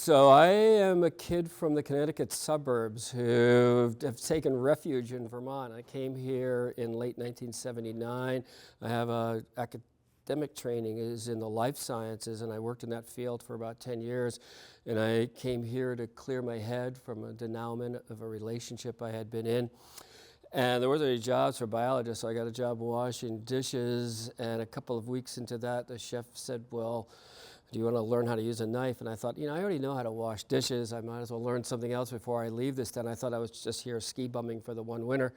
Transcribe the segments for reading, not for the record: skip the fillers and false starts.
So I am a kid from the Connecticut suburbs who have taken refuge in Vermont. I came here in late 1979. I have a academic training is in the life sciences, and I worked in that field for about 10 years. And I came here to clear my head from a denouement of a relationship I had been in. And there wasn't any jobs for biologists, so I got a job washing dishes. And a couple of weeks into that, the chef said, well, do you want to learn how to use a knife? And I thought, I already know how to wash dishes. I might as well learn something else before I leave this town. I thought I was just here ski bumming for the one winter.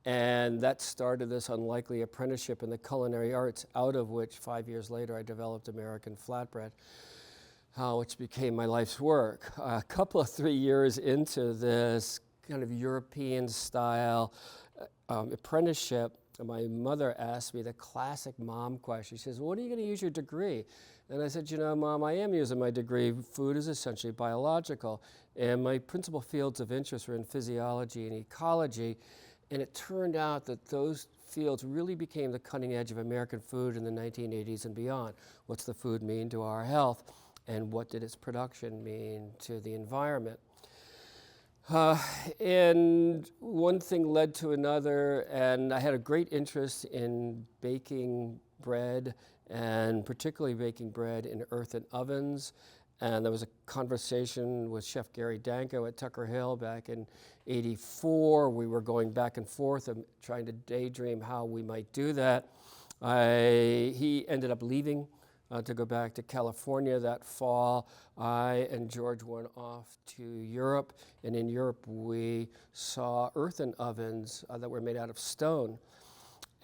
And that started this unlikely apprenticeship in the culinary arts, out of which 5 years later I developed American flatbread, which became my life's work. A couple of 3 years into this kind of European style apprenticeship, my mother asked me the classic mom question. She says, what are you going to use your degree? And I said, Mom, I am using my degree. Food is essentially biological. And my principal fields of interest were in physiology and ecology. And it turned out that those fields really became the cutting edge of American food in the 1980s and beyond. What's the food mean to our health? And what did its production mean to the environment? And one thing led to another, and I had a great interest in baking bread, and particularly baking bread in earthen ovens. And there was a conversation with Chef Gary Danko at Tucker Hill back in '84. We were going back and forth and trying to daydream how we might do that. He ended up leaving to go back to California that fall. I and George went off to Europe, and in Europe we saw earthen ovens that were made out of stone.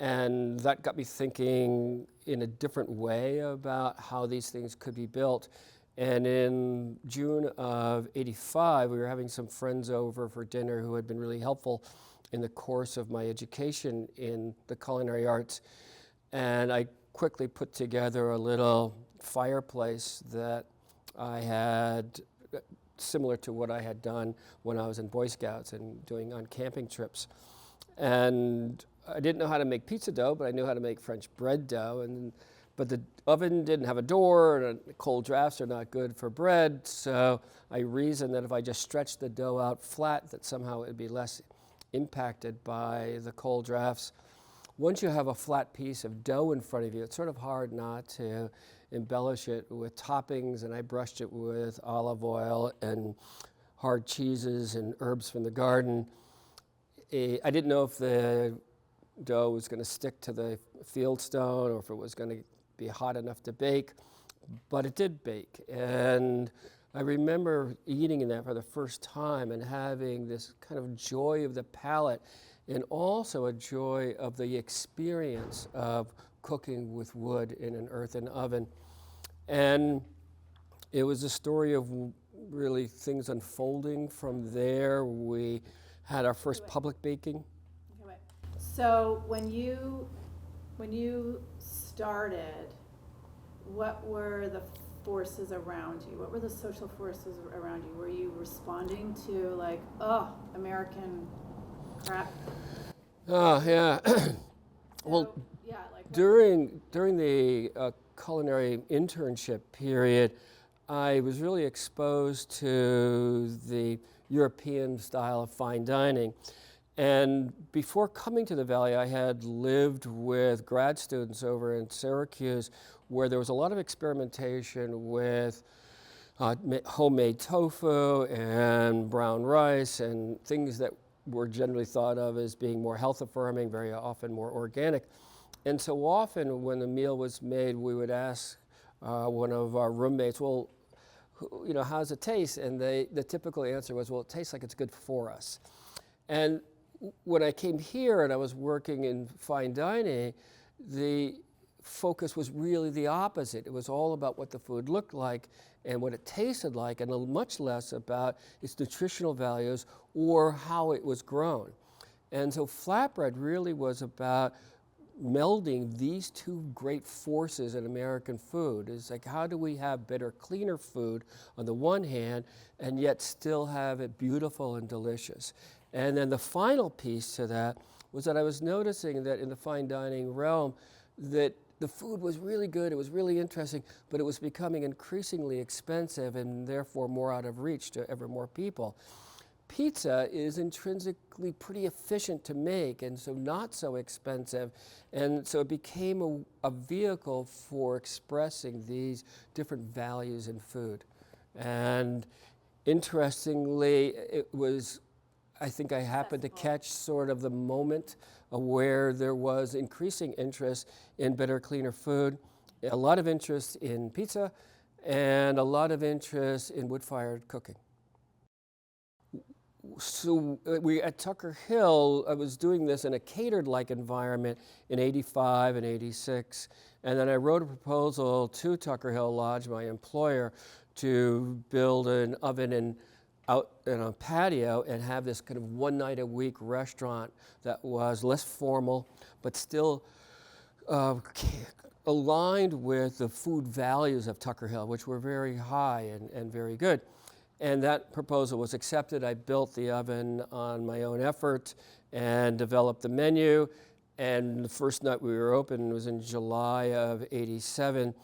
And that got me thinking in a different way about how these things could be built. And in June of '85, we were having some friends over for dinner who had been really helpful in the course of my education in the culinary arts. And I quickly put together a little fireplace that I had, similar to what I had done when I was in Boy Scouts and doing on camping trips. And I didn't know how to make pizza dough, but I knew how to make French bread dough. But the oven didn't have a door, and cold drafts are not good for bread. So I reasoned that if I just stretched the dough out flat, that somehow it would be less impacted by the cold drafts. Once you have a flat piece of dough in front of you, it's sort of hard not to embellish it with toppings, and I brushed it with olive oil and hard cheeses and herbs from the garden. I didn't know if the dough was going to stick to the field stone or if it was going to be hot enough to bake, but it did bake. And I remember eating that for the first time and having this kind of joy of the palate, and also a joy of the experience of cooking with wood in an earthen oven. And it was a story of really things unfolding from there. We had our first public baking. Okay, so when you started, what were the forces around you? What were the social forces around you? Were you responding to like, oh, American crap? Oh, yeah. Well, yeah, like during the culinary internship period, I was really exposed to the European style of fine dining. And before coming to the Valley, I had lived with grad students over in Syracuse, where there was a lot of experimentation with homemade tofu and brown rice and things that were generally thought of as being more health affirming, very often more organic. And so often when the meal was made, we would ask one of our roommates, well, how does it taste? And the typical answer was, well, it tastes like it's good for us. And when I came here and I was working in fine dining, the focus was really the opposite. It was all about what the food looked like and what it tasted like, and much less about its nutritional values or how it was grown. And so flatbread really was about melding these two great forces in American food. It's like, how do we have better, cleaner food on the one hand, and yet still have it beautiful and delicious? And then the final piece to that was that I was noticing that in the fine dining realm, that the food was really good, it was really interesting, but it was becoming increasingly expensive and therefore more out of reach to ever more people. Pizza is intrinsically pretty efficient to make and so not so expensive, and so it became a vehicle for expressing these different values in food. And interestingly, it was, I think I happened to catch sort of the moment where there was increasing interest in better, cleaner food, a lot of interest in pizza, and a lot of interest in wood-fired cooking. So we at Tucker Hill, I was doing this in a catered-like environment in '85 and '86, and then I wrote a proposal to Tucker Hill Lodge, my employer, to build an oven out in a patio and have this kind of one night a week restaurant that was less formal, but still aligned with the food values of Tucker Hill, which were very high and very good. And that proposal was accepted. I built the oven on my own effort and developed the menu. And the first night we were open was in July of '87.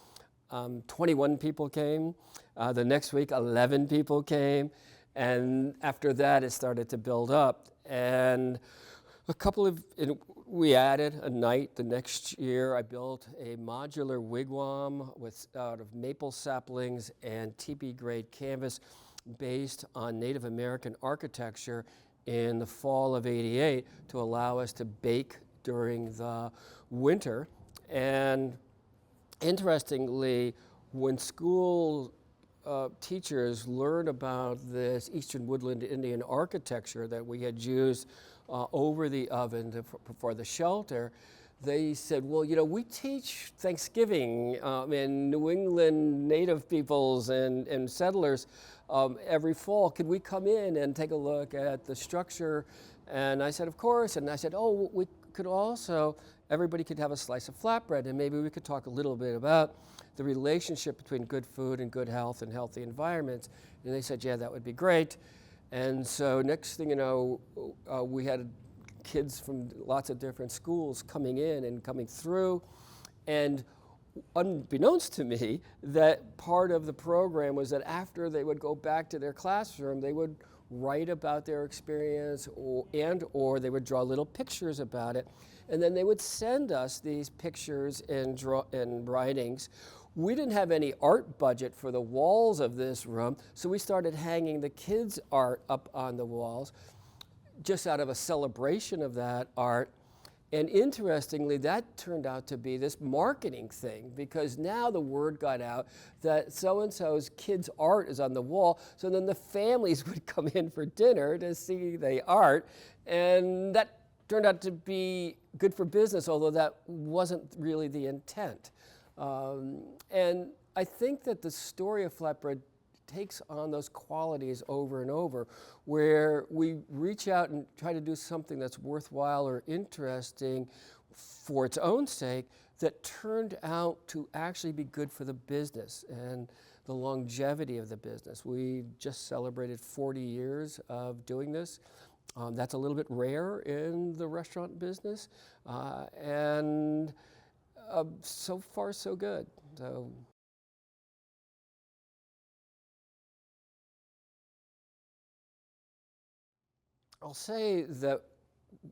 21 people came. The next week, 11 people came. And after that, it started to build up. And we added a night the next year. I built a modular wigwam out of maple saplings and teepee grade canvas based on Native American architecture in the fall of '88 to allow us to bake during the winter. And interestingly, when school teachers learned about this Eastern Woodland Indian architecture that we had used over the oven for the shelter, they said, well, you know, we teach Thanksgiving in New England Native peoples and settlers every fall. Could we come in and take a look at the structure? And I said, of course. And I said, oh, we could also, everybody could have a slice of flatbread, and maybe we could talk a little bit about the relationship between good food and good health and healthy environments. And they said, yeah, that would be great. And so next thing you know, we had kids from lots of different schools coming in and coming through. And unbeknownst to me, that part of the program was that after they would go back to their classroom, they would write about their experience or they would draw little pictures about it. And then they would send us these pictures and writings. We didn't have any art budget for the walls of this room, so we started hanging the kids' art up on the walls just out of a celebration of that art. And interestingly, that turned out to be this marketing thing, because now the word got out that so-and-so's kids' art is on the wall, so then the families would come in for dinner to see the art, and that turned out to be good for business, although that wasn't really the intent. And I think that the story of flatbread takes on those qualities over and over, where we reach out and try to do something that's worthwhile or interesting for its own sake that turned out to actually be good for the business and the longevity of the business. We just celebrated 40 years of doing this. That's a little bit rare in the restaurant business, and so far so good. So. I'll say that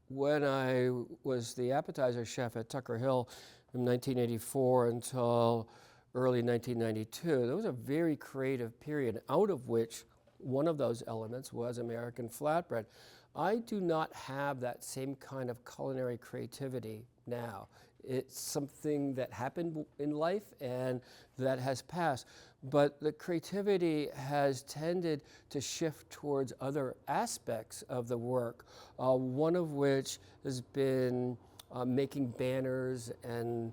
when I was the appetizer chef at Tucker Hill from 1984 until early 1992, there was a very creative period, out of which one of those elements was American flatbread. I do not have that same kind of culinary creativity now. It's something that happened in life and that has passed. But the creativity has tended to shift towards other aspects of the work, one of which has been making banners and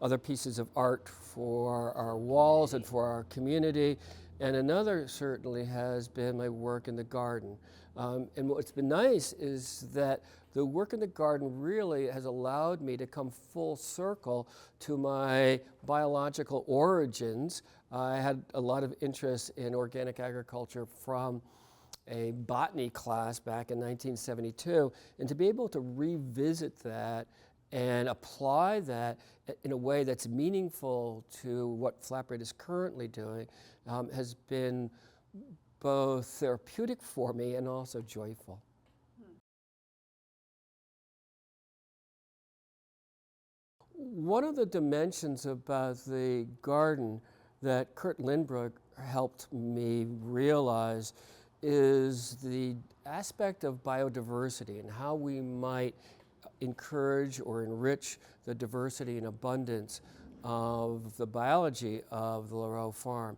other pieces of art for our walls and for our community. And another certainly has been my work in the garden. And what's been nice is that the work in the garden really has allowed me to come full circle to my biological origins. I had a lot of interest in organic agriculture from a botany class back in 1972, and to be able to revisit that and apply that in a way that's meaningful to what flatbread is currently doing has been both therapeutic for me and also joyful. One of the dimensions about the garden that Kurt Lindbergh helped me realize is the aspect of biodiversity and how we might encourage or enrich the diversity and abundance of the biology of the Lareau farm.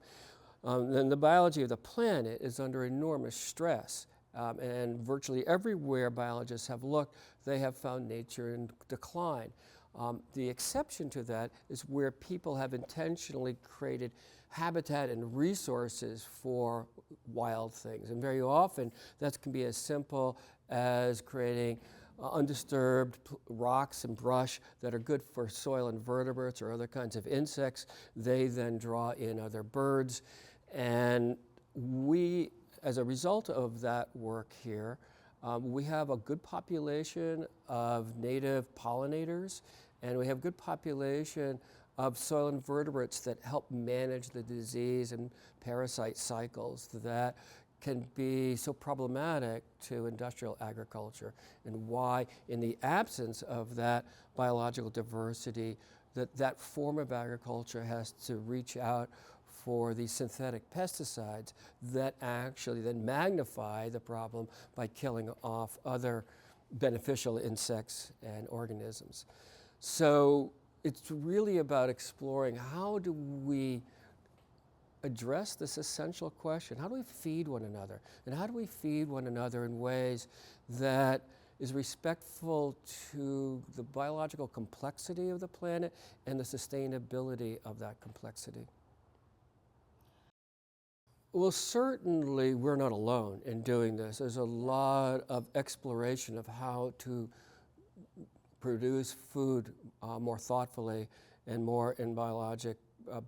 And the biology of the planet is under enormous stress. And virtually everywhere biologists have looked, they have found nature in decline. The exception to that is where people have intentionally created habitat and resources for wild things. And very often that can be as simple as creating undisturbed rocks and brush that are good for soil invertebrates or other kinds of insects. They then draw in other birds. And we, as a result of that work here, we have a good population of native pollinators, and we have good population of soil invertebrates that help manage the disease and parasite cycles that can be so problematic to industrial agriculture, and why, in the absence of that biological diversity, that form of agriculture has to reach out for these synthetic pesticides that actually then magnify the problem by killing off other beneficial insects and organisms. So it's really about exploring how do we address this essential question: how do we feed one another? And how do we feed one another in ways that is respectful to the biological complexity of the planet and the sustainability of that complexity? Well, certainly we're not alone in doing this. There's a lot of exploration of how to produce food more thoughtfully and more in biologic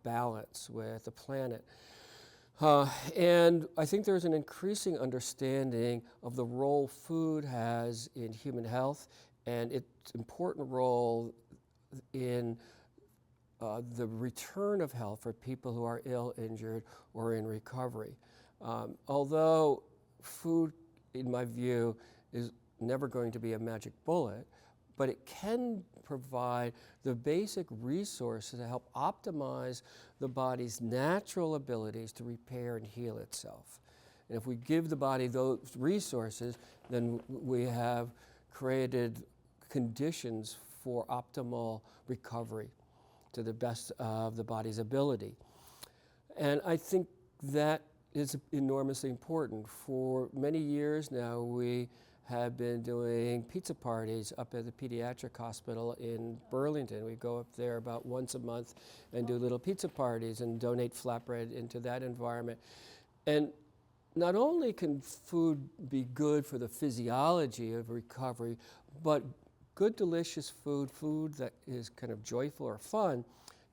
balance with the planet. And I think there's an increasing understanding of the role food has in human health and its important role in the return of health for people who are ill, injured, or in recovery. Although food, in my view, is never going to be a magic bullet, but it can provide the basic resources to help optimize the body's natural abilities to repair and heal itself. And if we give the body those resources, then we have created conditions for optimal recovery to the best of the body's ability. And I think that is enormously important. For many years now, we have been doing pizza parties up at the pediatric hospital in Burlington. We go up there about once a month and do little pizza parties and donate flatbread into that environment. And not only can food be good for the physiology of recovery, but good, delicious food, food that is kind of joyful or fun,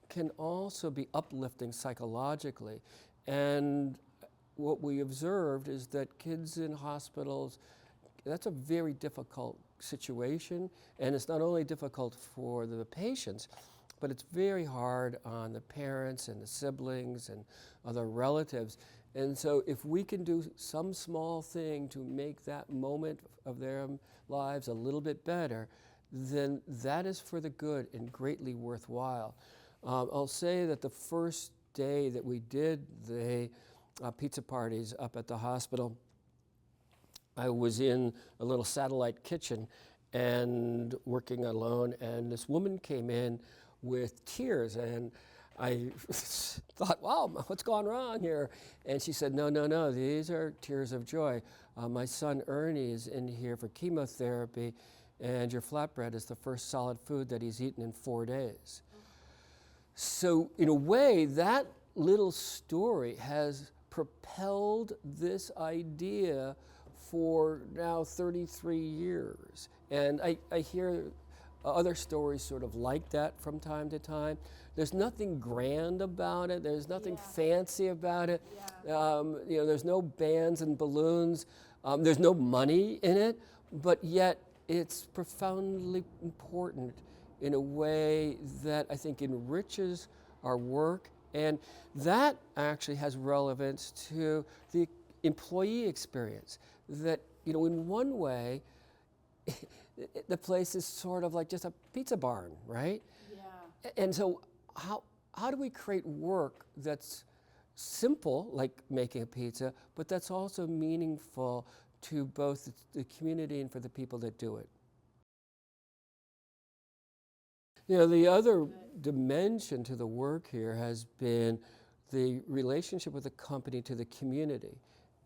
can also be uplifting psychologically. And what we observed is that kids in hospitals, that's a very difficult situation, and it's not only difficult for the patients, but it's very hard on the parents and the siblings and other relatives. And so if we can do some small thing to make that moment of their lives a little bit better, then that is for the good and greatly worthwhile. I'll say that the first day that we did the pizza parties up at the hospital, I was in a little satellite kitchen and working alone, and this woman came in with tears, and I thought, wow, what's gone wrong here? And she said, no, these are tears of joy. My son Ernie is in here for chemotherapy, and your flatbread is the first solid food that he's eaten in 4 days. So in a way, that little story has propelled this idea for now 33 years. And I hear other stories sort of like that from time to time. There's nothing grand about it. There's nothing fancy about it. There's no bands and balloons. There's no money in it, but yet it's profoundly important in a way that I think enriches our work, and that actually has relevance to the employee experience. That, in one way, the place is sort of like just a pizza barn, right? Yeah. And so how do we create work that's simple, like making a pizza, but that's also meaningful to both the community and for the people that do it? The other dimension to the work here has been the relationship with the company to the community.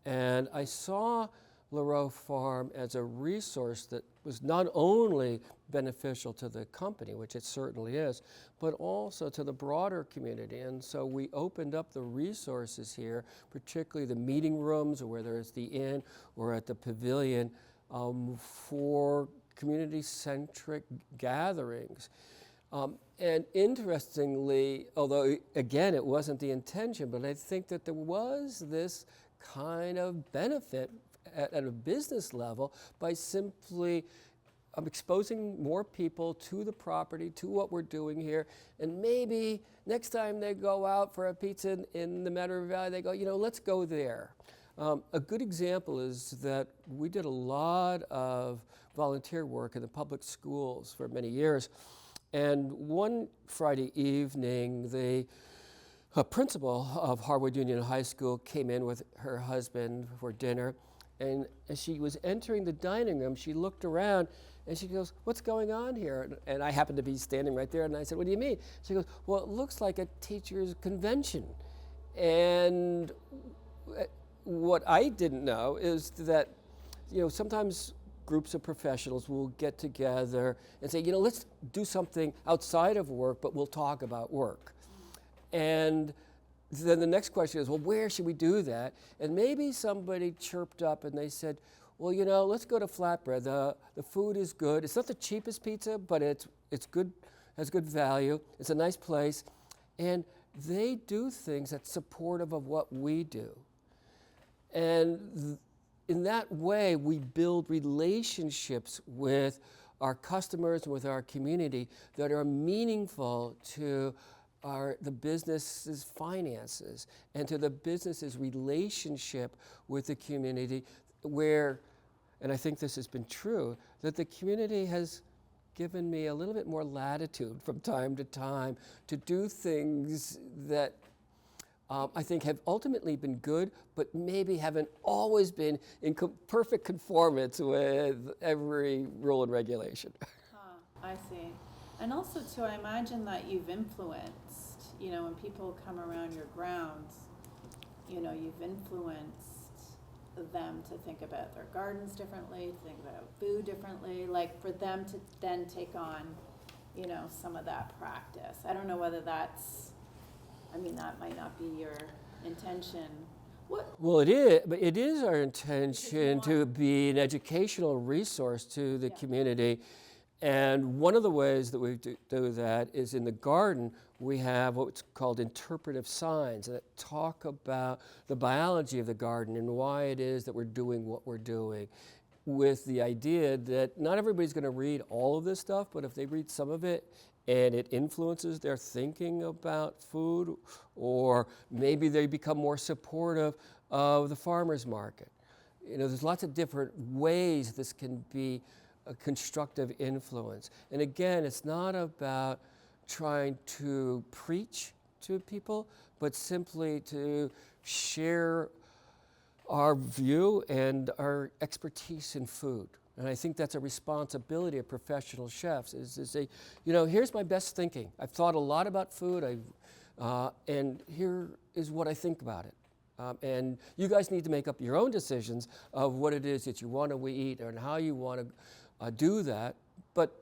And I saw Lareau Farm as a resource that was not only beneficial to the company, which it certainly is, but also to the broader community. And so we opened up the resources here, particularly the meeting rooms, or whether it's the inn or at the pavilion, for community-centric gatherings. And interestingly, although again it wasn't the intention, but I think that there was this kind of benefit at a business level by simply exposing more people to the property, to what we're doing here, and maybe next time they go out for a pizza in the Metro Valley, they go, let's go there. A good example is that we did a lot of volunteer work in the public schools for many years. And one Friday evening, the principal of Harwood Union High School came in with her husband for dinner. And as she was entering the dining room, she looked around and she goes, "What's going on here?" And I happened to be standing right there. And I said, "What do you mean?" She goes, "Well, it looks like a teacher's convention." And what I didn't know is that, sometimes groups of professionals will get together and say, let's do something outside of work, but we'll talk about work. And then the next question is, well, where should we do that? And maybe somebody chirped up and they said, well, let's go to Flatbread. The food is good. It's not the cheapest pizza, but it's good, has good value. It's a nice place. And they do things that's supportive of what we do. And in that way, we build relationships with our customers and with our community that are meaningful to the business's finances and to the business's relationship with the community, where, and I think this has been true, that the community has given me a little bit more latitude from time to time to do things that I think have ultimately been good, but maybe haven't always been in perfect conformance with every rule and regulation. I see. And also, too, I imagine that you've influenced, when people come around your grounds, you've influenced them to think about their gardens differently, to think about food differently, like for them to then take on, some of that practice. I don't know whether that's, that might not be your intention. Well, it is, but it is our intention to be an educational resource to the community. And one of the ways that we do that is in the garden, we have what's called interpretive signs that talk about the biology of the garden and why it is that we're doing what we're doing, with the idea that not everybody's going to read all of this stuff, but if they read some of it and it influences their thinking about food, or maybe they become more supportive of the farmer's market. There's lots of different ways this can be a constructive influence. And again, it's not about trying to preach to people, but simply to share our view and our expertise in food. And I think that's a responsibility of professional chefs, is to say, here's my best thinking. I've thought a lot about food, and here is what I think about it. And you guys need to make up your own decisions of what it is that you want to eat and how you want to do that. But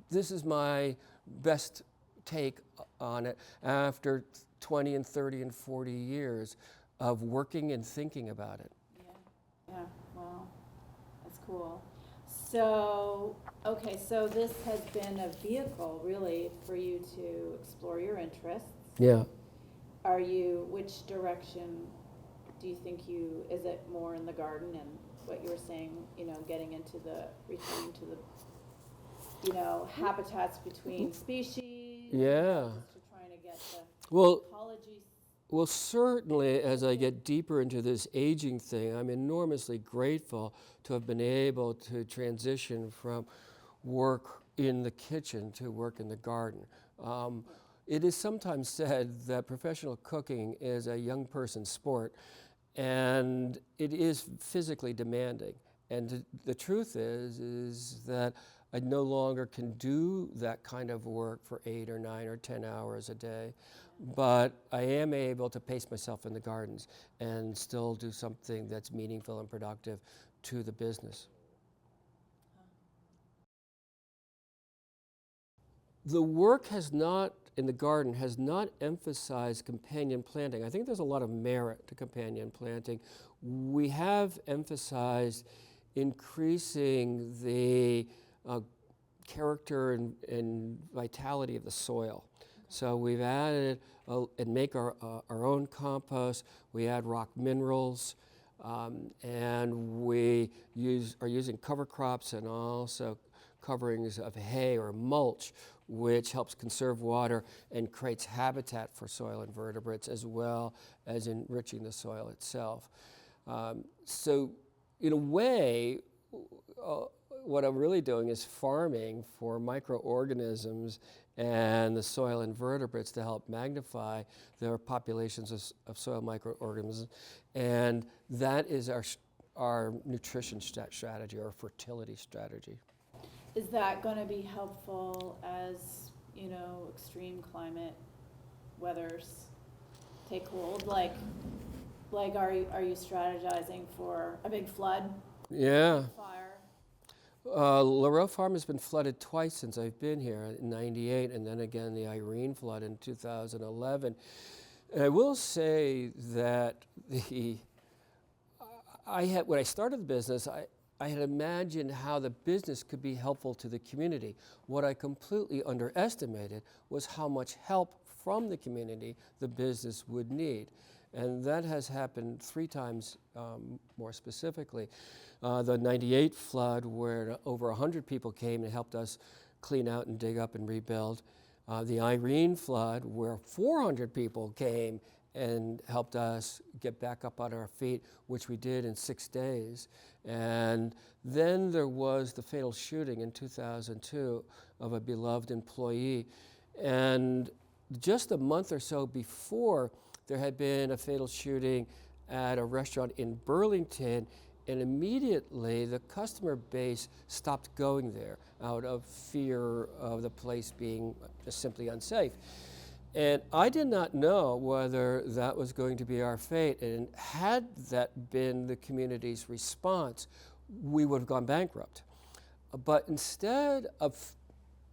this is my best take on it after 20 and 30 and 40 years of working and thinking about it. Yeah, well, that's cool. So, okay, so this has been a vehicle really for you to explore your interests. Yeah. Which direction do you think is it more in the garden and what you were saying, getting into returning to the you know, habitats between species. Yeah. Just to trying to get the Well, ecology. Well, certainly, as I get deeper into this aging thing, I'm enormously grateful to have been able to transition from work in the kitchen to work in the garden. It is sometimes said that professional cooking is a young person's sport, and it is physically demanding. And the truth is that I no longer can do that kind of work for 8 or 9 or 10 hours a day, but I am able to pace myself in the gardens and still do something that's meaningful and productive to the business. The work has not, in the garden, has not emphasized companion planting. I think there's a lot of merit to companion planting. We have emphasized increasing the character and vitality of the soil. So we've added and make our own compost. We add rock minerals, and we are using cover crops and also coverings of hay or mulch, which helps conserve water and creates habitat for soil invertebrates as well as enriching the soil itself. So in a way, what I'm really doing is farming for microorganisms and the soil invertebrates to help magnify their populations of soil microorganisms. And that is our nutrition strategy, our fertility strategy. Is that going to be helpful as, you know, extreme climate weathers take hold? Like are you strategizing for a big flood? Yeah. Fire? Laurel Farm has been flooded twice since I've been here, in '98 and then again the Irene flood in 2011. And I will say that when I started the business, I had imagined how the business could be helpful to the community. What I completely underestimated was how much help from the community the business would need. And that has happened 3 times more specifically. The '98 flood, where over 100 people came and helped us clean out and dig up and rebuild. The Irene flood, where 400 people came and helped us get back up on our feet, which we did in 6 days. And then there was the fatal shooting in 2002 of a beloved employee. And just a month or so before, there had been a fatal shooting at a restaurant in Burlington, and immediately the customer base stopped going there out of fear of the place being just simply unsafe. And I did not know whether that was going to be our fate, and had that been the community's response, we would have gone bankrupt. But instead of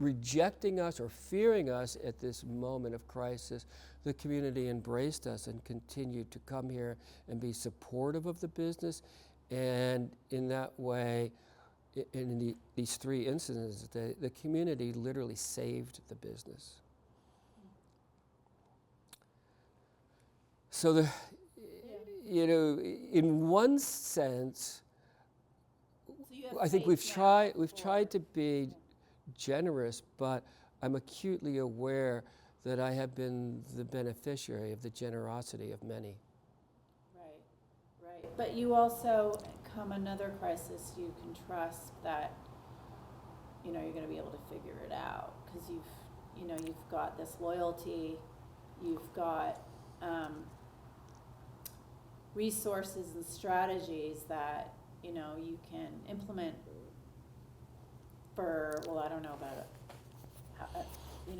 rejecting us or fearing us at this moment of crisis, the community embraced us and continued to come here and be supportive of the business. And in that way, in these 3 incidents, the community literally saved the business. So you know, in one sense, I think we've tried to be generous, but I'm acutely aware that I have been the beneficiary of the generosity of many. Right. But you also, come another crisis, you can trust that, you know, you're going to be able to figure it out, because you've got this loyalty, you've got resources and strategies that, you know, you can implement for, well, I don't know about it,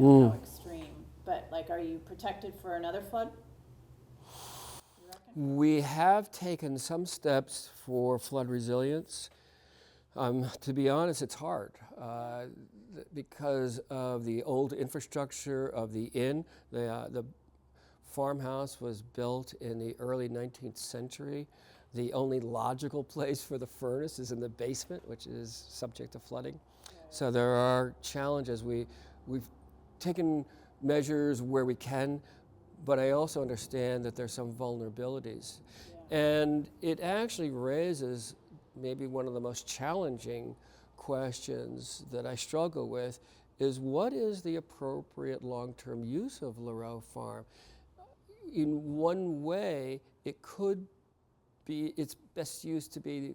how extreme, but like, are you protected for another flood? You reckon? We have taken some steps for flood resilience. To be honest, it's hard because of the old infrastructure of the inn. The farmhouse was built in the early 19th century. The only logical place for the furnace is in the basement, which is subject to flooding. So there are challenges. We've taken measures where we can, but I also understand that there's some vulnerabilities. And it actually raises maybe one of the most challenging questions that I struggle with is what is the appropriate long-term use of Lareau Farm? In one way, it could be, its best used to be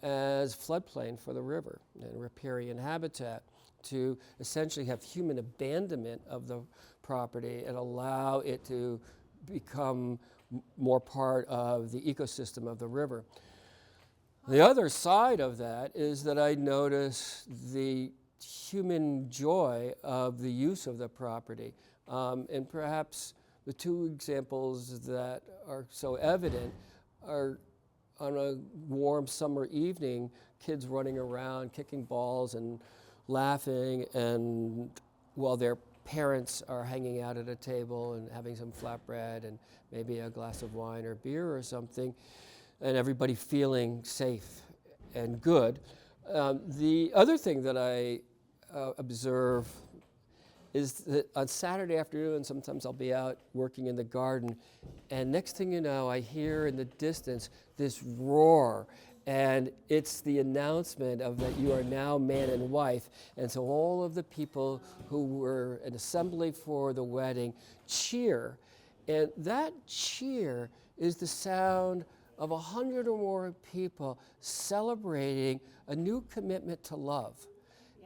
as floodplain for the river and riparian habitat, to essentially have human abandonment of the property and allow it to become more part of the ecosystem of the river. The other side of that is that I notice the human joy of the use of the property. And perhaps the two examples that are so evident are on a warm summer evening, kids running around, kicking balls and laughing, and while their parents are hanging out at a table and having some flatbread and maybe a glass of wine or beer or something, and everybody feeling safe and good. The other thing that I observe is that on Saturday afternoon, sometimes I'll be out working in the garden, and next thing you know, I hear in the distance this roar, and it's the announcement of that you are now man and wife. And so all of the people who were an assembly for the wedding cheer, and that cheer is the sound of 100 or more people celebrating a new commitment to love.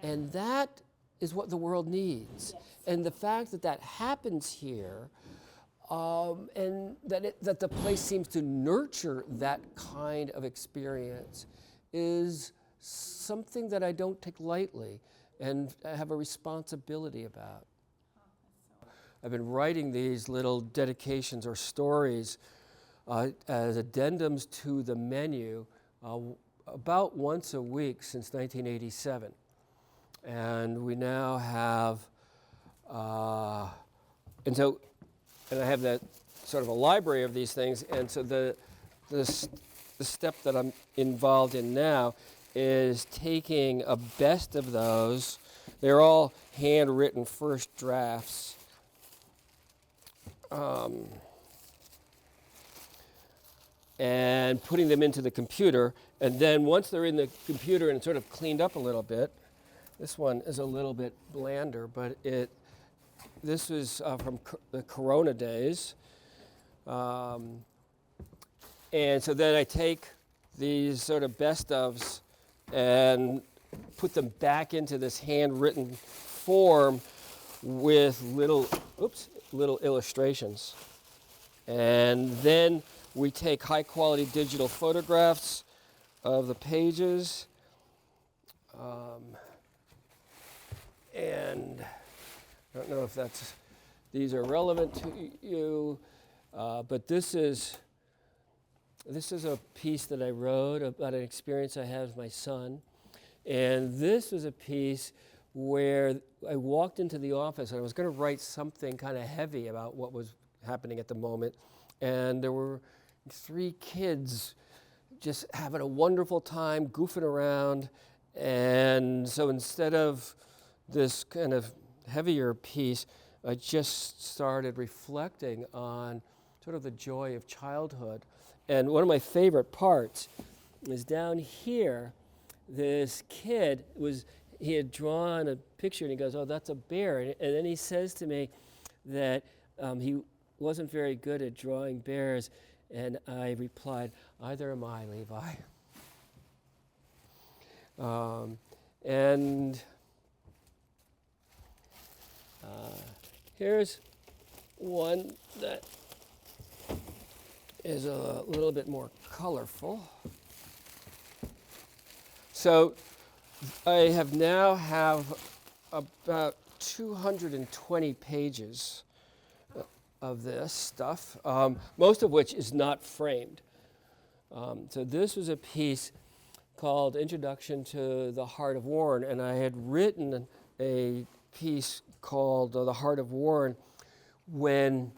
Yeah. And that is what the world needs. Yes. And the fact that that happens here, and that the place seems to nurture that kind of experience, is something that I don't take lightly and I have a responsibility about. I've been writing these little dedications or stories as addendums to the menu about once a week since 1987. And we now have, and I have that sort of a library of these things, and so the step that I'm involved in now is taking a best of those. They're all handwritten first drafts. And putting them into the computer, and then once they're in the computer and sort of cleaned up a little bit, this one is a little bit blander, but this was from the Corona days. And so then I take these sort of best ofs and put them back into this handwritten form with little illustrations. And then we take high quality digital photographs of the pages. And I don't know if these are relevant to you, but this is a piece that I wrote about an experience I had with my son. And this was a piece where I walked into the office and I was going to write something kind of heavy about what was happening at the moment. And there were 3 kids just having a wonderful time, goofing around. And so instead of this kind of heavier piece, I just started reflecting on sort of the joy of childhood. And one of my favorite parts is down here, this kid he had drawn a picture and he goes, "Oh, that's a bear." And then he says to me that he wasn't very good at drawing bears. And I replied, "Either am I, Levi." Here's one that is a little bit more colorful. So I have about 220 pages of this stuff, most of which is not framed. So this was a piece called Introduction to the Heart of Warren, and I had written a piece called The Heart of Warren when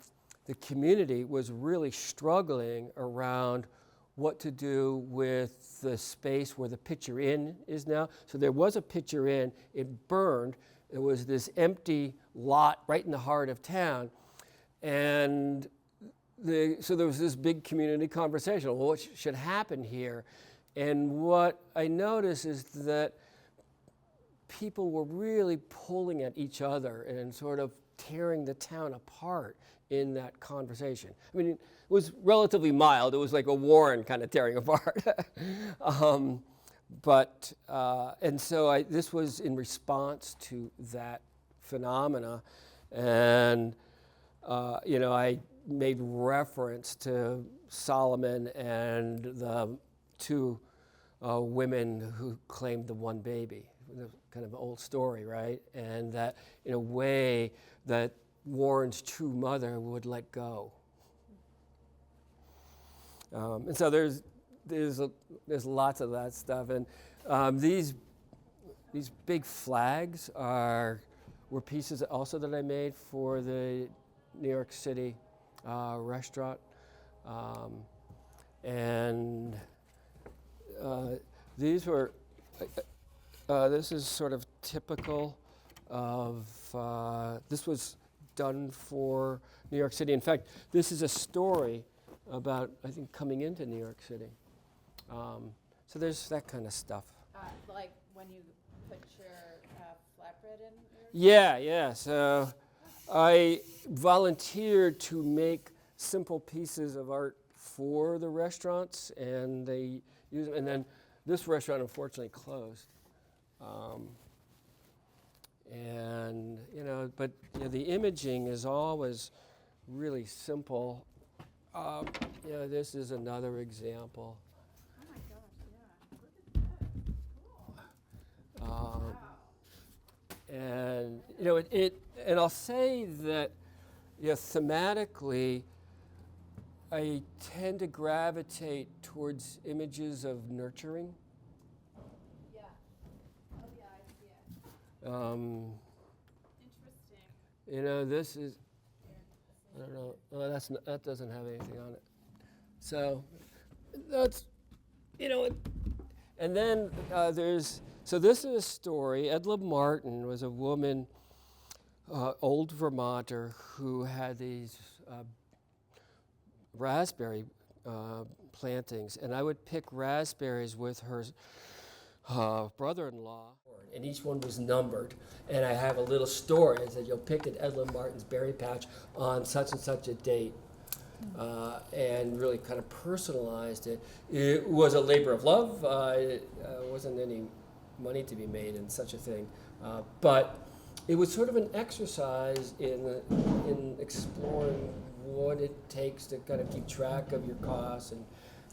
the community was really struggling around what to do with the space where the Pitcher Inn is now. So there was a Pitcher Inn, it burned, it was this empty lot right in the heart of town. And so there was this big community conversation, well, what should happen here? And what I noticed is that people were really pulling at each other and sort of tearing the town apart in that conversation. I mean, it was relatively mild. It was like a Warren kind of tearing apart. And so this was in response to that phenomena. And, I made reference to Solomon and the two women who claimed the one baby, the kind of old story, right? And that in a way that Warren's true mother would let go. And so there's lots of that stuff. And these big flags were pieces also that I made for the New York City restaurant. These were, this is sort of typical of, this was done for New York City. In fact, this is a story about, I think, coming into New York City. So there's that kind of stuff. Like when you put your flatbread in? Yeah. So I volunteered to make simple pieces of art for the restaurants, and they use them. And then this restaurant unfortunately closed. But the imaging is always really simple. This is another example. Oh my gosh, yeah. Look at that. Cool. Wow. And and I'll say that thematically I tend to gravitate towards images of nurturing. Yeah. Oh yeah, I see it. Interesting. This is, I don't know, that doesn't have anything on it. So that's, and then so this is a story. Edla Martin was a woman, old Vermonter, who had these raspberry plantings, and I would pick raspberries with her brother-in-law, and each one was numbered. And I have a little story that you'll pick at Edla Martin's berry patch on such and such a date, and really kind of personalized it. It was a labor of love. It wasn't any money to be made in such a thing, but it was sort of an exercise in exploring what it takes to kind of keep track of your costs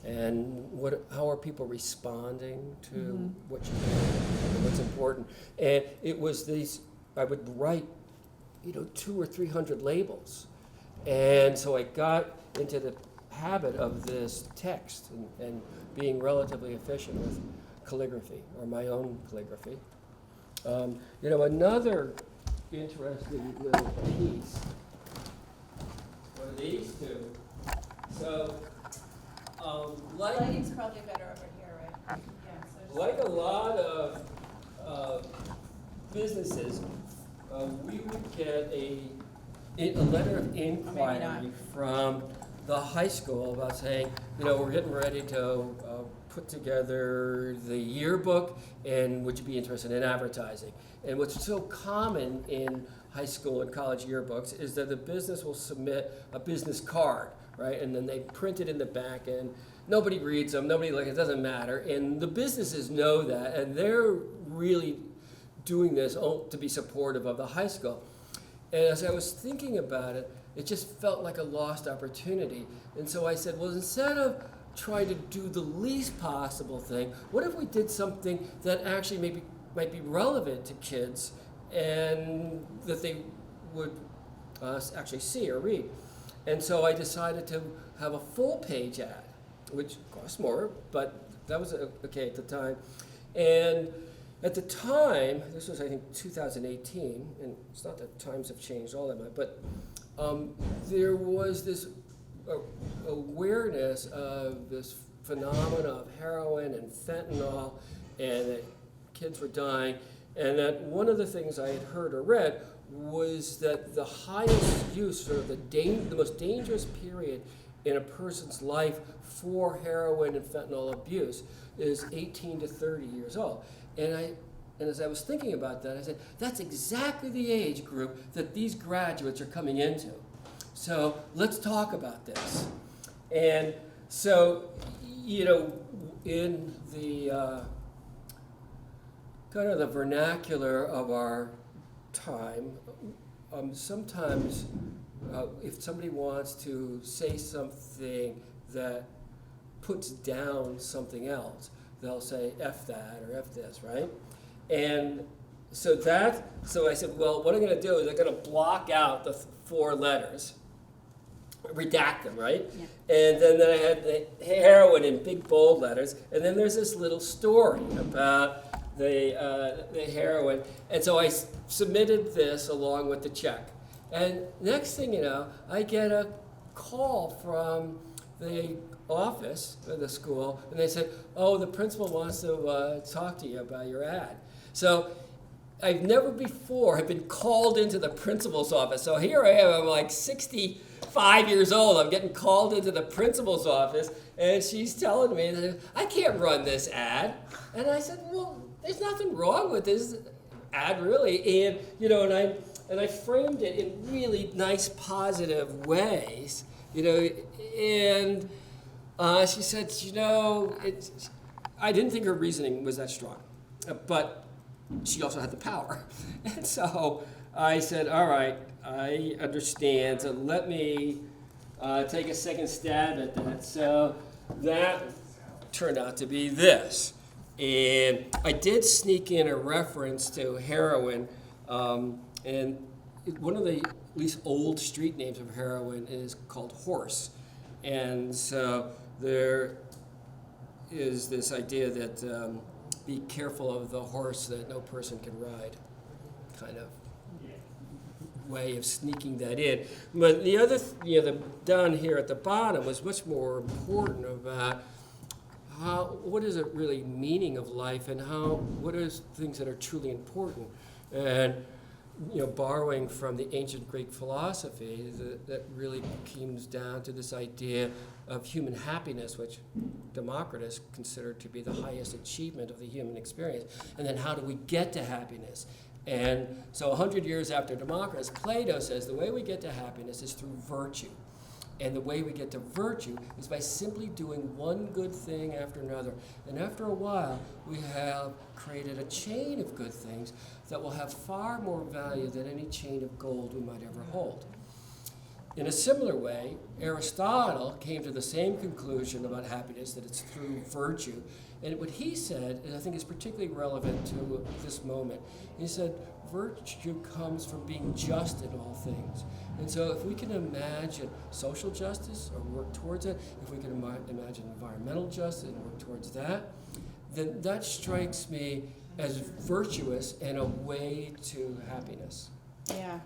and how are people responding to what you do, what's important. And it was I would write, 200 or 300 labels. And so I got into the habit of this text and being relatively efficient with calligraphy, or my own calligraphy. Another interesting little piece were these two. So, Lighting's probably better over here, right? Yeah. So like a lot of businesses, we would get a letter of inquiry from the high school about saying, we're getting ready to put together the yearbook, and would you be interested in advertising? And what's so common in high school and college yearbooks is that the business will submit a business card, right? And then they print it in the back, and nobody reads them, it doesn't matter. And the businesses know that, and they're really doing this to be supportive of the high school. And as I was thinking about it, it just felt like a lost opportunity. And so I said, well, instead of trying to do the least possible thing, what if we did something that actually might be relevant to kids and that they would actually see or read? And so I decided to have a full page ad, which cost more, but that was okay at the time. And at the time, this was I think 2018, and it's not that times have changed all that much, but there was this awareness of this phenomena of heroin and fentanyl, and that kids were dying, and that one of the things I had heard or read was that the highest use, or the most dangerous period in a person's life for heroin and fentanyl abuse is 18 to 30 years old. And And as I was thinking about that, I said, that's exactly the age group that these graduates are coming into. So let's talk about this. And so, in the kind of the vernacular of our time, sometimes if somebody wants to say something that puts down something else, they'll say F that or F this, right? And so I said, well, what I'm going to do is I'm going to block out the 4 letters, redact them, right? Yeah. And then I had the heroin in big bold letters, and then there's this little story about the heroin. And so I submitted this along with the check. And next thing you know, I get a call from the office of the school, and they said, oh, the principal wants to talk to you about your ad. So I've never before have been called into the principal's office. So here I am, I'm like 65 years old. I'm getting called into the principal's office, and she's telling me that I can't run this ad. And I said, well, there's nothing wrong with this ad, really. And and I framed it in really nice, positive ways. And she said, I didn't think her reasoning was that strong, but she also had the power. And so I said, all right, I understand, so let me take a second stab at that. So that turned out to be this. And I did sneak in a reference to heroin, and one of the at least old street names of heroin is called horse. And so there is this idea that be careful of the horse that no person can ride, kind of way of sneaking that in. But the other, the down here at the bottom was much more important about what is it really meaning of life, and what are things that are truly important. And borrowing from the ancient Greek philosophy, that really comes down to this idea of human happiness, which Democritus considered to be the highest achievement of the human experience. And then how do we get to happiness? And so 100 years after Democritus, Plato says the way we get to happiness is through virtue. And the way we get to virtue is by simply doing one good thing after another. And after a while, we have created a chain of good things that will have far more value than any chain of gold we might ever hold. In a similar way, Aristotle came to the same conclusion about happiness, that it's through virtue. And what he said, I think, is particularly relevant to this moment. He said, virtue comes from being just in all things. And so if we can imagine social justice or work towards it, if we can imagine environmental justice and work towards that, then that strikes me as virtuous and a way to happiness. Yeah.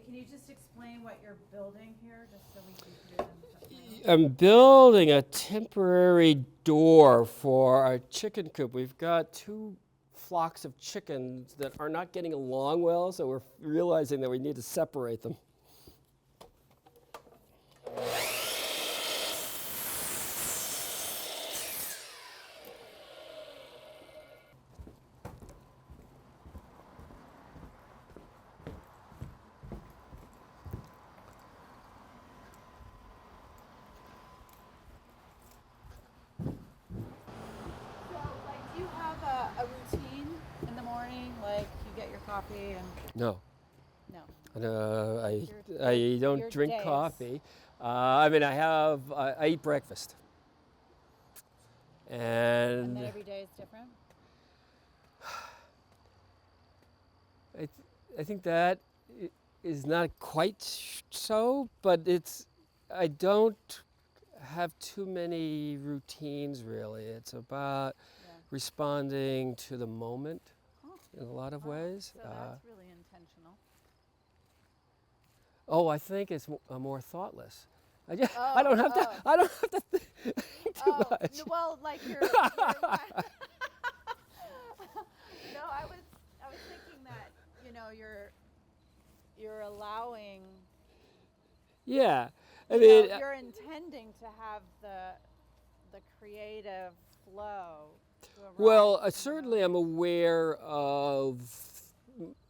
Can you just explain what you're building here, just so we can put it in the I'm building a temporary door for our chicken coop. We've got 2 flocks of chickens that are not getting along well, so we're realizing that we need to separate them. Do you have a routine in the morning, like you get your coffee and No. no? I don't your drink days. coffee. I mean, I eat breakfast. And then every day is different? I think that is not quite so, but I don't have too many routines really. It's about responding to the moment in a lot of ways. So that's really intentional. Oh, I think it's more thoughtless. I don't have to think too much. Well, like you're no, I was thinking that, you're allowing. Yeah, I You mean, know, you're intending to have the creative flow. well, certainly I'm aware of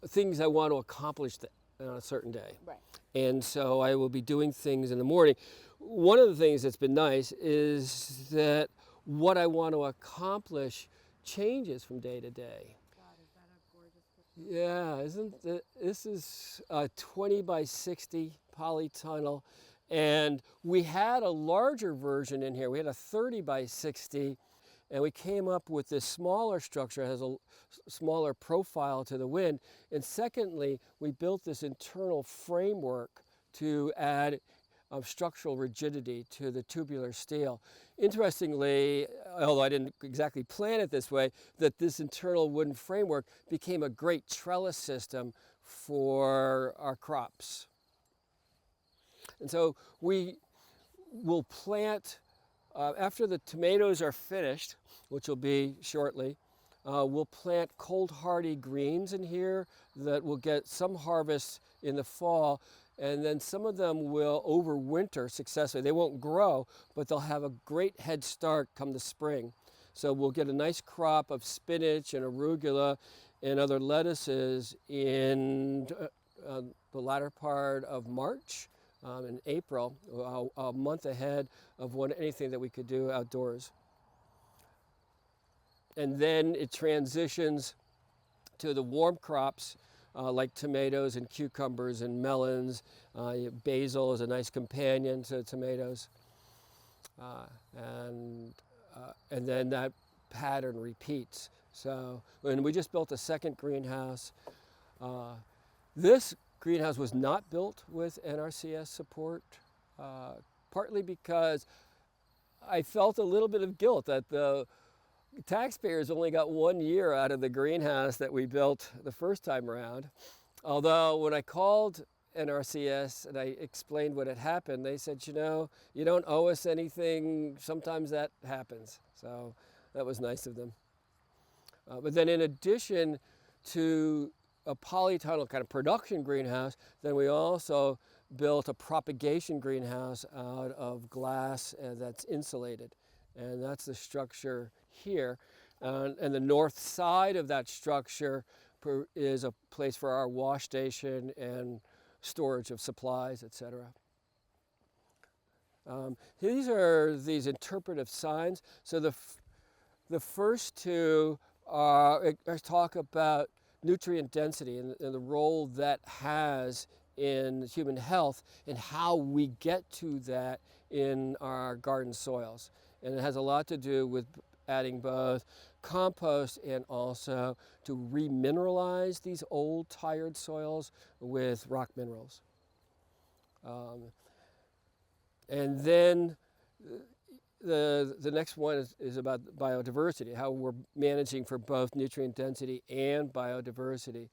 things I want to accomplish on a certain day. Right. And so I will be doing things in the morning. One of the things that's been nice is that what I want to accomplish changes from day to day. God, is that a gorgeous picture? Yeah, this is a 20 by 60 polytunnel, and we had a larger version in here. We had a 30 by 60, and we came up with this smaller structure. It has a smaller profile to the wind. And secondly, we built this internal framework to add structural rigidity to the tubular steel. Interestingly, although I didn't exactly plan it this way, that this internal wooden framework became a great trellis system for our crops. And so we will plant, after the tomatoes are finished, which will be shortly, we'll plant cold hardy greens in here that will get some harvest in the fall, and then some of them will overwinter successfully. They won't grow, but they'll have a great head start come the spring. So we'll get a nice crop of spinach and arugula and other lettuces in the latter part of March, in April, a month ahead of anything that we could do outdoors. And then it transitions to the warm crops like tomatoes and cucumbers and melons. Basil is a nice companion to tomatoes. And then that pattern repeats. So, and we just built a second greenhouse. This greenhouse was not built with NRCS support, partly because I felt a little bit of guilt that the taxpayers only got 1 year out of the greenhouse that we built the first time around. Although when I called NRCS and I explained what had happened, they said, you don't owe us anything. Sometimes that happens. So that was nice of them. But then in addition to a polytunnel kind of production greenhouse, then we also built a propagation greenhouse out of glass that's insulated. And that's the structure here. And the north side of that structure is a place for our wash station and storage of supplies, etc. These are these interpretive signs. So the first two talk about nutrient density and the role that has in human health and how we get to that in our garden soils. And it has a lot to do with adding both compost and also to remineralize these old tired soils with rock minerals. And then the next one is about biodiversity, how we're managing for both nutrient density and biodiversity.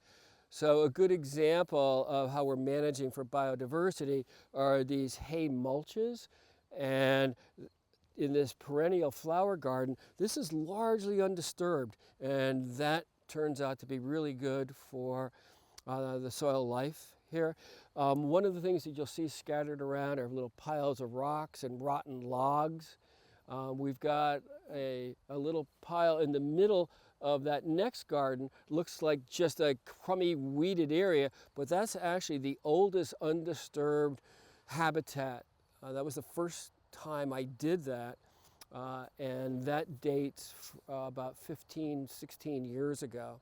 So a good example of how we're managing for biodiversity are these hay mulches. And in this perennial flower garden, this is largely undisturbed, and that turns out to be really good for the soil life here. One of the things that you'll see scattered around are little piles of rocks and rotten logs. We've got a little pile in the middle of that next garden. Looks like just a crummy weeded area, but that's actually the oldest undisturbed habitat. That was the first time I did that, and that dates about 15, 16 years ago.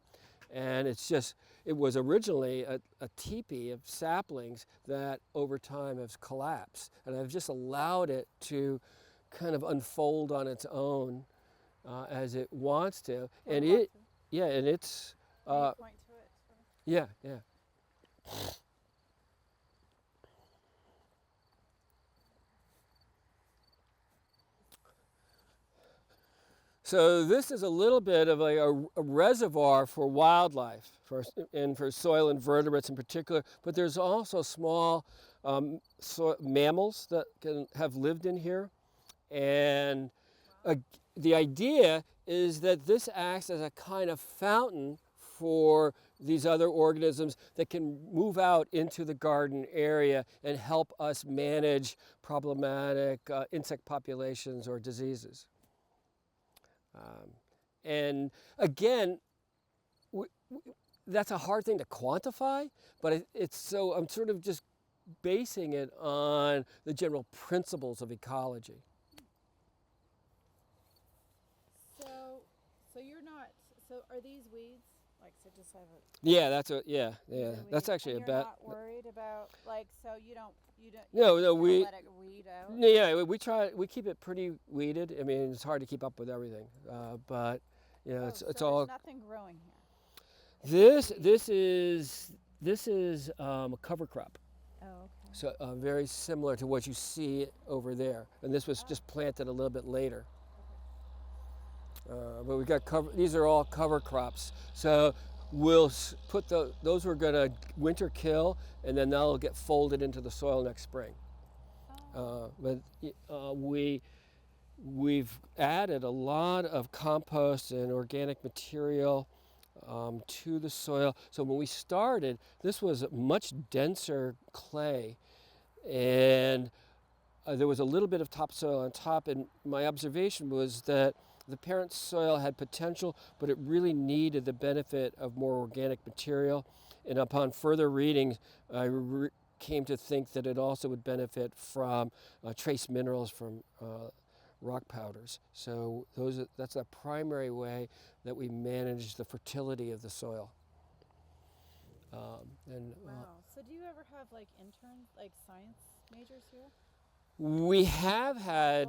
And it was originally a teepee of saplings that over time has collapsed. And I've just allowed it to kind of unfold on its own as it wants to. And it's, Can you point to it? yeah, yeah. So this is a little bit of a reservoir for wildlife and for soil invertebrates in particular, but there's also small mammals that have lived in here. And the idea is that this acts as a kind of fountain for these other organisms that can move out into the garden area and help us manage problematic insect populations or diseases. And again, that's a hard thing to quantify, but I'm sort of just basing it on the general principles of ecology. So you're not, so are these weeds? Like, so just have a. Yeah, these are that's weeds, actually and a you're bad. not worried about, like, so you don't No, just we. let it weed out? Yeah, we keep it pretty weeded. I mean, it's hard to keep up with everything, but you know, it's so all. there's nothing growing here. This is a cover crop. Oh, okay. So very similar to what you see over there, and this was just planted a little bit later. But we got these are all cover crops. So we'll put those we're going to winter kill, and then they'll get folded into the soil next spring. But we've added a lot of compost and organic material to the soil. So when we started, this was much denser clay, and there was a little bit of topsoil on top, and my observation was that the parent soil had potential, but it really needed the benefit of more organic material. And upon further reading, I came to think that it also would benefit from trace minerals from rock powders. So that's the primary way that we manage the fertility of the soil. Wow. So do you ever have like interns, like science majors here? We have had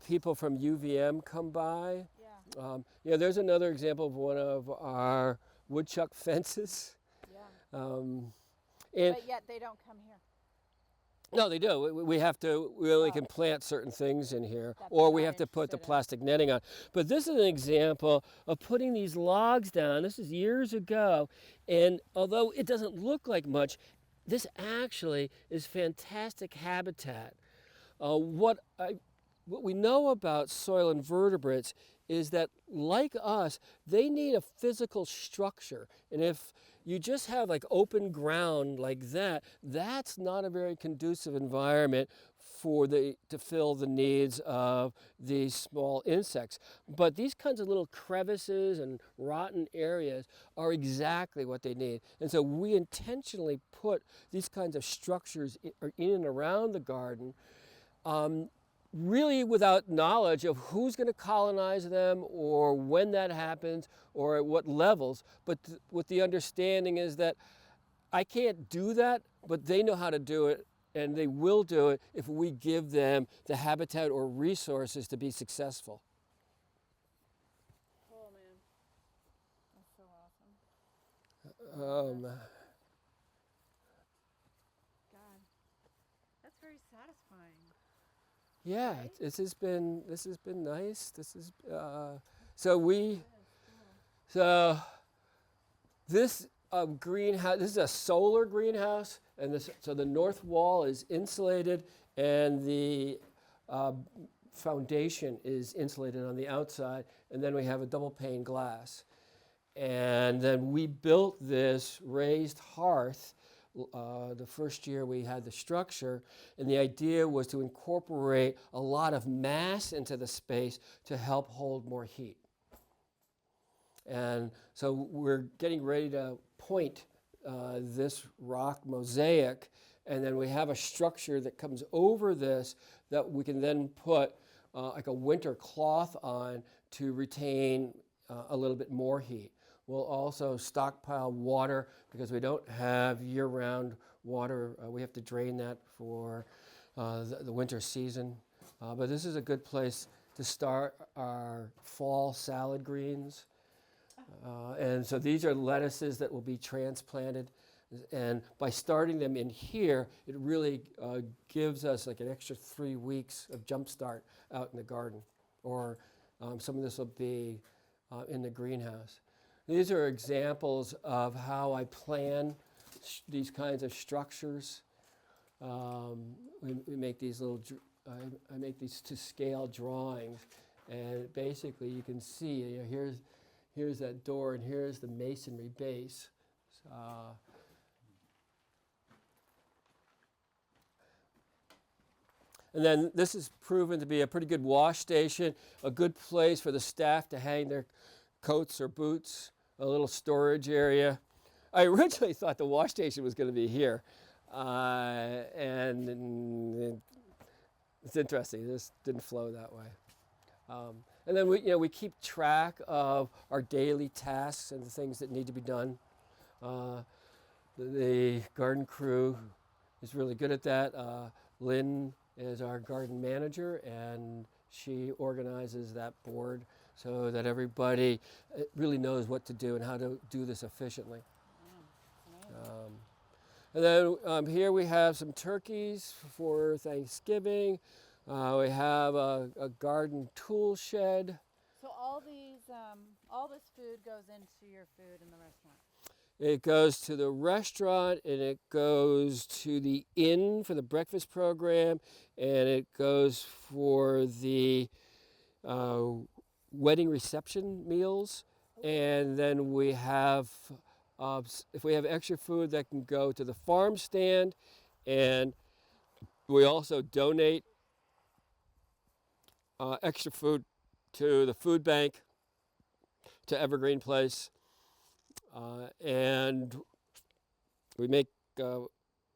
people from UVM come by. Yeah. There's another example of one of our woodchuck fences. Yeah. And But yet they don't come here. no, they do. We have to. We only can plant certain things in here, That or they're we not have to put the interested in. plastic netting on. But this is an example of putting these logs down. This is years ago, and although it doesn't look like much, this actually is fantastic habitat. What we know about soil invertebrates is that, like us, they need a physical structure. And if you just have like open ground like that, that's not a very conducive environment to fill the needs of these small insects. But these kinds of little crevices and rotten areas are exactly what they need. And so we intentionally put these kinds of structures in and around the garden, really without knowledge of who's going to colonize them or when that happens or at what levels, but with the understanding is that I can't do that, but they know how to do it, and they will do it if we give them the habitat or resources to be successful. Cool, man. That's so awesome. God, that's very satisfying. Yeah, Right? this has been nice. This greenhouse. This is a solar greenhouse, and so the north wall is insulated, and the foundation is insulated on the outside, and then we have a double pane glass. And then we built this raised hearth the first year we had the structure, and the idea was to incorporate a lot of mass into the space to help hold more heat. And so we're getting ready to point this rock mosaic, and then we have a structure that comes over this that we can then put like a winter cloth on to retain a little bit more heat. We'll also stockpile water because we don't have year-round water. We have to drain that for the winter season. But this is a good place to start our fall salad greens. And so these are lettuces that will be transplanted. And by starting them in here, it really gives us like an extra 3 weeks of jump start out in the garden. Or some of this will be in the greenhouse. These are examples of how I plan these kinds of structures. We make these little, I make these to scale drawings, and basically you can see, you know, here's that door, and here's the masonry base. And then this is proven to be a pretty good wash station, a good place for the staff to hang their coats or boots, a little storage area. I originally thought the wash station was going to be here, and it's interesting. This didn't flow that way. And then we keep track of our daily tasks and the things that need to be done. The garden crew is really good at that. Lynn is our garden manager, and she organizes that board so that everybody really knows what to do and how to do this efficiently. And then here we have some turkeys for Thanksgiving. We have a garden tool shed. So all this food goes into your food in the restaurant? It goes to the restaurant, and it goes to the inn for the breakfast program, and it goes for the wedding reception meals. And then we have, if we have extra food, that can go to the farm stand, and we also donate extra food to the food bank, to Evergreen Place, and we make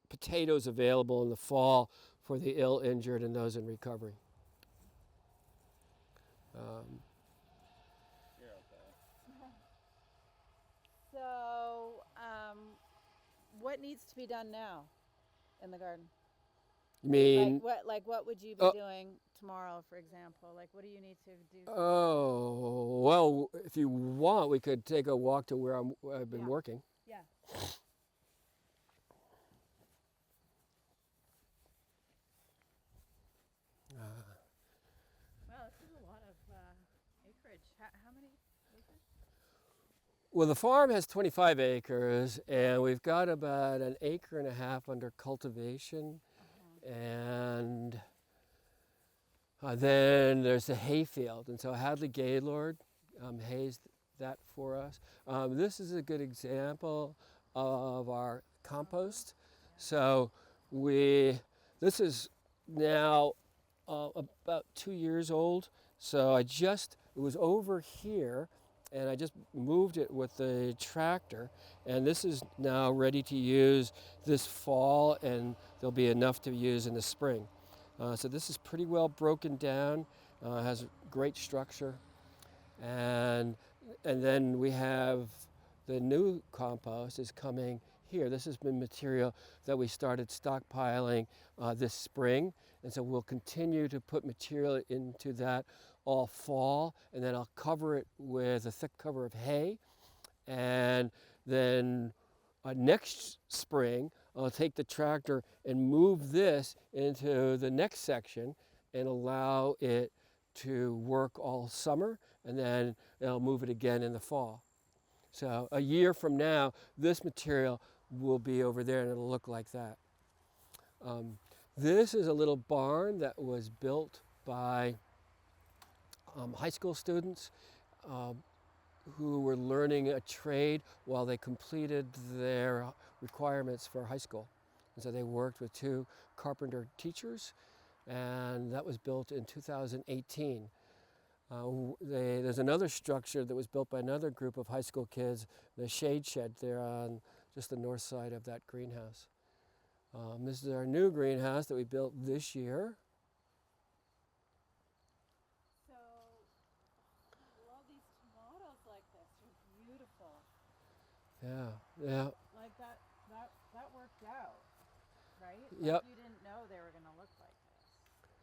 potatoes available in the fall for the ill, injured, and those in recovery. So, what needs to be done now in the garden? You mean? What would you be doing tomorrow, for example? Like, what do you need to do? Oh, well, if you want, we could take a walk to where I've been working. Yeah. Wow, this is a lot of acreage. How many acres? Well, the farm has 25 acres, and we've got about 1.5 acres under cultivation. And then there's the hayfield, and so Hadley Gaylord hays that for us. This is a good example of our compost. So this is now about 2 years old. So it was over here, and I just moved it with the tractor, and this is now ready to use this fall, and there'll be enough to use in the spring. So this is pretty well broken down, has great structure, and then we have the new compost is coming here. This has been material that we started stockpiling this spring, and so we'll continue to put material into that all fall, and then I'll cover it with a thick cover of hay, and then next spring I'll take the tractor and move this into the next section and allow it to work all summer, and then I'll move it again in the fall. So a year from now, this material will be over there, and it'll look like that. This is a little barn that was built by high school students. who were learning a trade while they completed their requirements for high school. And so they worked with 2 carpenter teachers, and that was built in 2018. There's another structure that was built by another group of high school kids, the shade shed there on just the north side of that greenhouse. This is our new greenhouse that we built this year. So, I love these tomatoes like this. They're beautiful. Yeah. Like that worked out, right? Yep. Like you didn't know they were gonna look like this,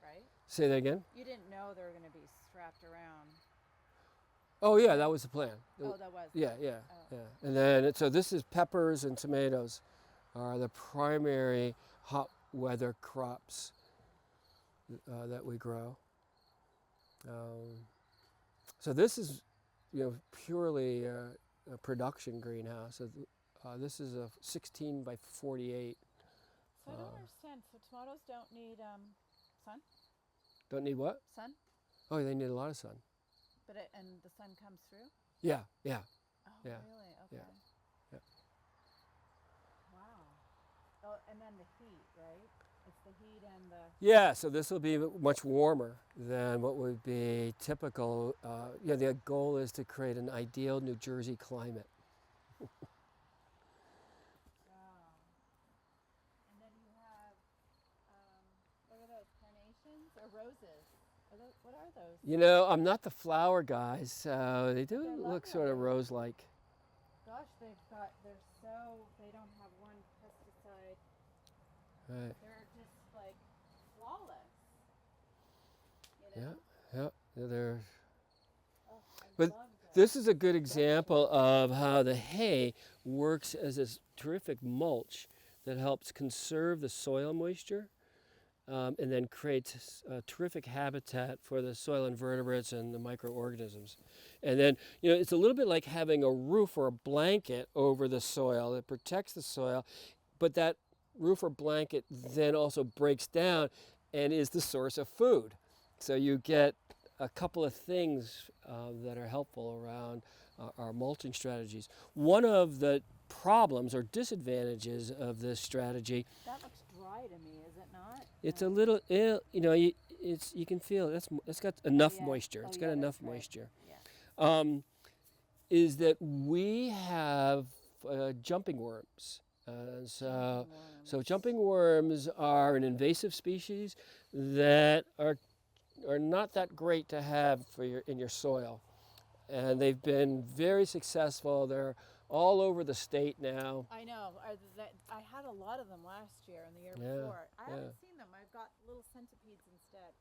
right? Say that again? You didn't know they were gonna be strapped around. Oh yeah, that was the plan. Oh, that was. Yeah. Oh. And then, so this is peppers and tomatoes are the primary hot weather crops that we grow. So this is, purely a production greenhouse. So, this is a 16 by 48. So I don't understand. So tomatoes don't need sun? Don't need what? Sun? Oh, they need a lot of sun. But and the sun comes through? Yeah. Oh, Yeah. really? Okay. Yeah. Wow. Oh, and then the heat, right? It's the heat and the... Yeah, so this will be much warmer than what would be typical. The goal is to create an ideal New Jersey climate. Wow. And then you have, what are those, carnations or roses? What are those? I'm not the flower guy, so they do They're look sort of lovely. rose-like. Gosh, they don't have one pesticide. Right. They're just like flawless. Yeah. They're. Oh, I But love that. this is a good example of how the hay works as this terrific mulch that helps conserve the soil moisture. And then creates a terrific habitat for the soil invertebrates and the microorganisms. And then, it's a little bit like having a roof or a blanket over the soil that protects the soil, but that roof or blanket then also breaks down and is the source of food. So you get a couple of things that are helpful around our mulching strategies. One of the problems or disadvantages of this strategy. That looks dry to me, is it not? It's a little, you can feel it's got enough yeah. moisture. Oh, It's yeah, got enough that's right. moisture. Yeah. Is that we have jumping worms. So jumping worms are an invasive species that are not that great to have in your soil, and they've been very successful. They're all over the state now. I know. I had a lot of them last year and the year before. I haven't seen them. I've got little centipedes instead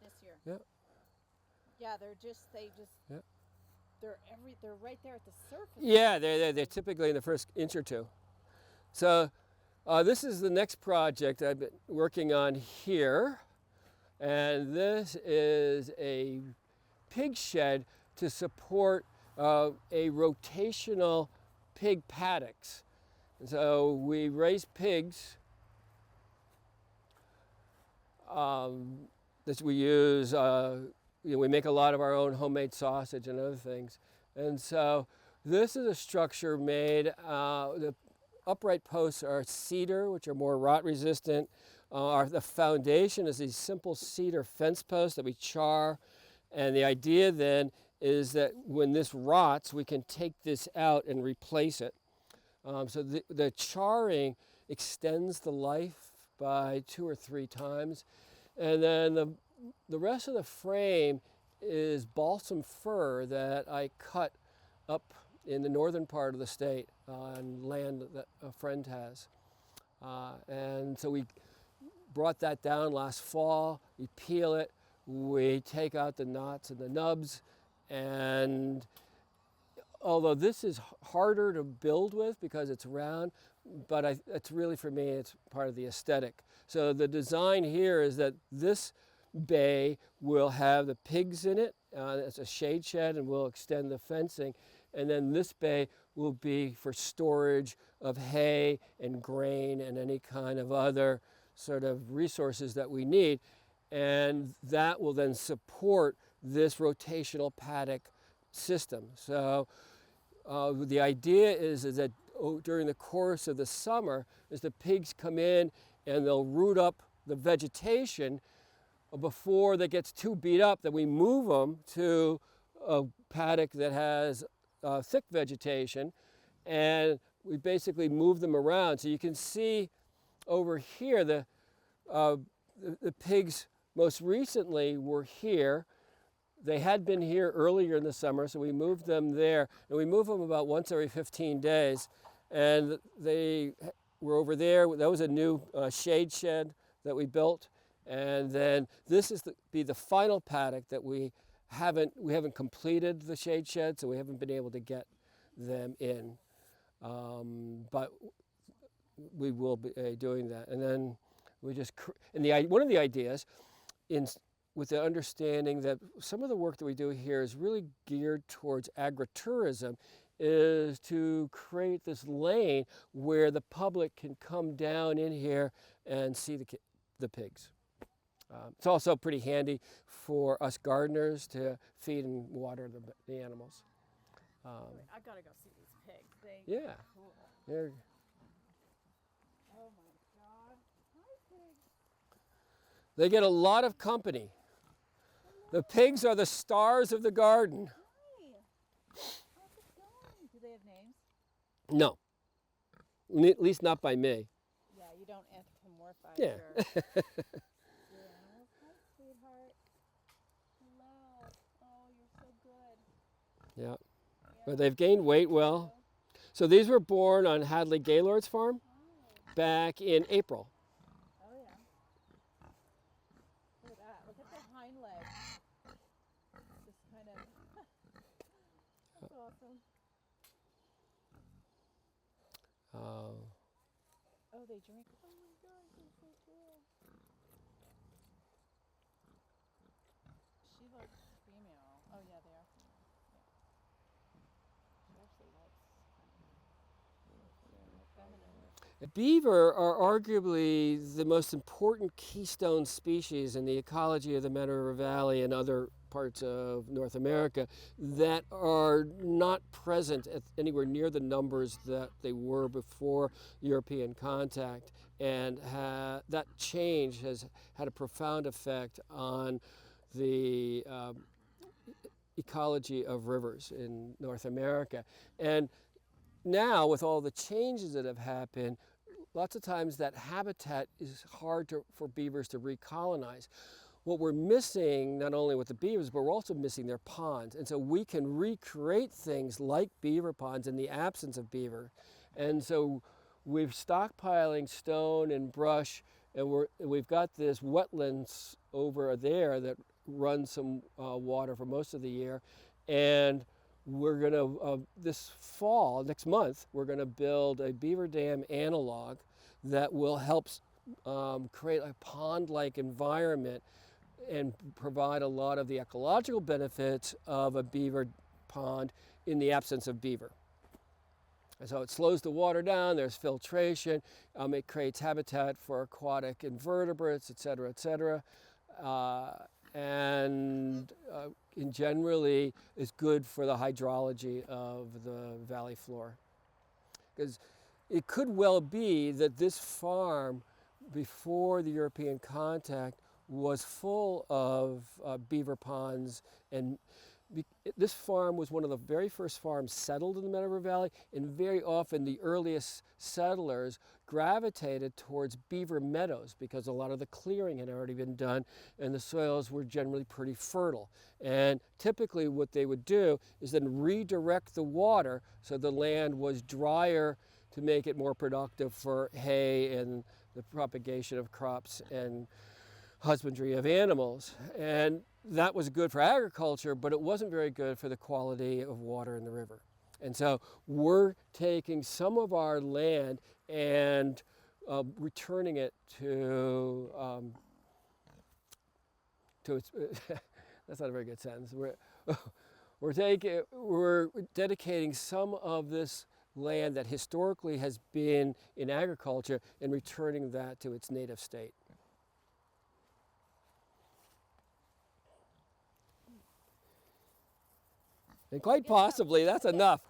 this year. Yeah. Yeah, they just Yeah. they're right there at the surface. Yeah, they're typically in the first inch or two. So this is the next project I've been working on here, and this is a pig shed to support a rotational pig paddocks. And so we raise pigs that we use. We make a lot of our own homemade sausage and other things. And so this is a structure made, the upright posts are cedar, which are more rot resistant. The foundation is these simple cedar fence posts that we char. And the idea then is that when this rots, we can take this out and replace it. So the charring extends the life by 2 or 3 times. And then the rest of the frame is balsam fir that I cut up in the northern part of the state on land that a friend has. And so we brought that down last fall. We peel it, we take out the knots and the nubs, and although this is harder to build with because it's round, but it's really, for me, it's part of the aesthetic. So the design here is that this bay will have the pigs in it. It's a shade shed, and we'll extend the fencing. And then this bay will be for storage of hay and grain and any kind of other sort of resources that we need. And that will then support this rotational paddock system. So the idea is that during the course of the summer, as the pigs come in and they'll root up the vegetation before that gets too beat up, that we move them to a paddock that has thick vegetation, and we basically move them around. So you can see over here the pigs most recently were here. They had been here earlier in the summer, so we moved them there, and we move them about once every 15 days. And they were over there. That was a new shade shed that we built. And then this is be the final paddock that we haven't completed the shade shed, so we haven't been able to get them in. But we will be doing that. And then we just, and one of the ideas with the understanding that some of the work that we do here is really geared towards agritourism, is to create this lane where the public can come down in here and see the pigs. It's also pretty handy for us gardeners to feed and water the animals. I gotta go see these pigs. Yeah. Cool. They're, Oh my God. Hi, pigs. they get a lot of company. The pigs are the stars of the garden. Hi. How's it going? Do they have names? No, at least not by me. Yeah, you don't anthropomorphize Yeah. your animals. Hi, sweetheart. Hello. Oh, you're so good. Yeah, but they've gained weight well. So these were born on Hadley Gaylord's farm back in April. Oh yeah. Look at that. Look at the hind legs. Just kind of. That's awesome. Oh, they drink. Oh my gosh, they're so cool. She looks female. Oh yeah, they are female. Yeah. She actually looks feminine. Beaver are arguably the most important keystone species in the ecology of the Meadow River Valley and other parts of North America that are not present at anywhere near the numbers that they were before European contact. And that change has had a profound effect on the ecology of rivers in North America. And now, with all the changes that have happened, lots of times that habitat is hard for beavers to recolonize. What we're missing, not only with the beavers, but we're also missing their ponds. And so we can recreate things like beaver ponds in the absence of beaver. And so we're stockpiling stone and brush, and we've got this wetlands over there that run some water for most of the year. And we're going to, this fall, next month, we're going to build a beaver dam analog that will help create a pond-like environment and provide a lot of the ecological benefits of a beaver pond in the absence of beaver. And so it slows the water down, there's filtration, it creates habitat for aquatic invertebrates, et cetera, and generally is good for the hydrology of the valley floor. Because it could well be that this farm, before the European contact, was full of beaver ponds, and this farm was one of the very first farms settled in the Meadow River Valley, and very often the earliest settlers gravitated towards beaver meadows because a lot of the clearing had already been done and the soils were generally pretty fertile. And typically what they would do is then redirect the water so the land was drier to make it more productive for hay and the propagation of crops and husbandry of animals. And that was good for agriculture, but it wasn't very good for the quality of water in the river. And so we're taking some of our land and returning it to its, that's not a very good sentence. We're dedicating some of this land that historically has been in agriculture and returning that to its native state. And quite possibly, that's enough.